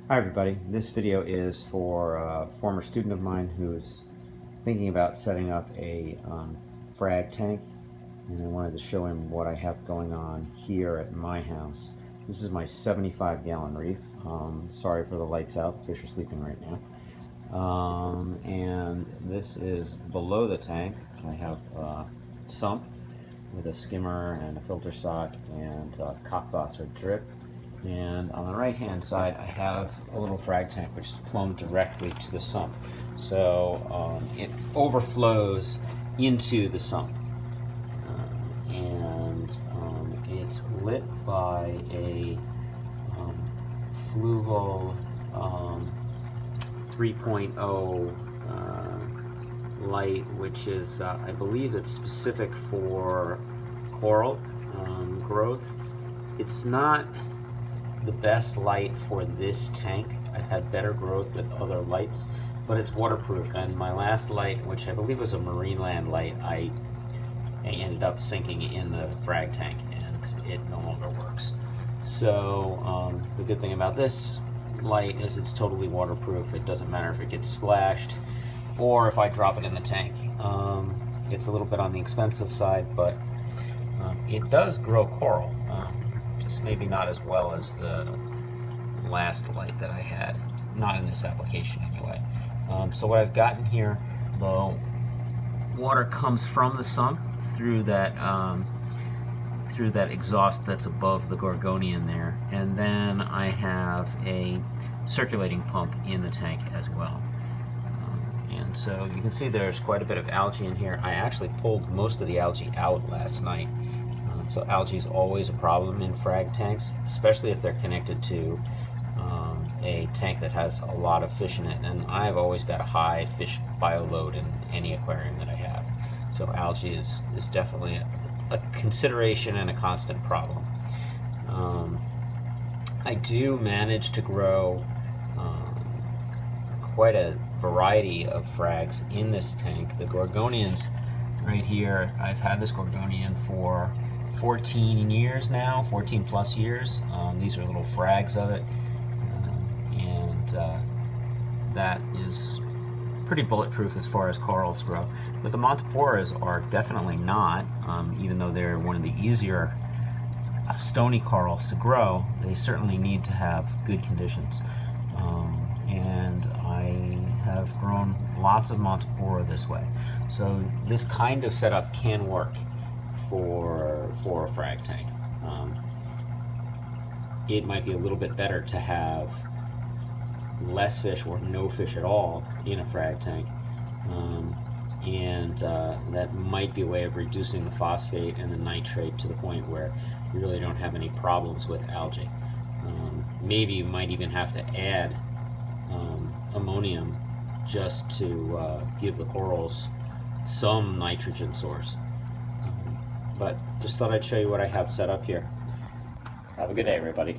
Hi everybody, this video is for a former student of mine who's thinking about setting up a frag tank, and I wanted to show him what I have going on here at my house. This is my 75-gallon reef. Sorry for the lights out, the fish are sleeping right now. And this is below the tank. I have a sump with a skimmer and a filter sock and a cockbosser drip. And on the right hand side I have a little frag tank which is plumbed directly to the sump. So it overflows into the sump. And it's lit by a Fluval 3.0 light, which is, I believe it's specific for coral growth. It's not the best light for this tank. I've had better growth with other lights, but it's waterproof. And my last light, which I believe was a Marineland light, I ended up sinking in the frag tank and it no longer works. So the good thing about this light is it's totally waterproof. It doesn't matter if it gets splashed or if I drop it in the tank. It's a little bit on the expensive side, but it does grow coral. Just maybe not as well as the last light that I had, not in this application anyway. So what I've gotten here, the water comes from the sump through that exhaust that's above the gorgonian there, and then I have a circulating pump in the tank as well. And so you can see there's quite a bit of algae in here. I actually pulled most of the algae out last night. So algae is always a problem in frag tanks, especially if they're connected to a tank that has a lot of fish in it. And I've always got a high fish bioload in any aquarium that I have. So algae is definitely a consideration and a constant problem. I do manage to grow quite a variety of frags in this tank. The gorgonians right here, I've had this gorgonian for 14 years now, 14 plus years. These are little frags of it, and that is pretty bulletproof as far as corals grow. But the Monteporas are definitely not, even though they're one of the easier stony corals to grow. They certainly need to have good conditions, and I have grown lots of Montepora this way. So this kind of setup can work for a frag tank. It might be a little bit better to have less fish or no fish at all in a frag tank, and that might be a way of reducing the phosphate and the nitrate to the point where you really don't have any problems with algae. Maybe you might even have to add ammonium just to give the corals some nitrogen source. But just thought I'd show you what I have set up here. Have a good day, everybody.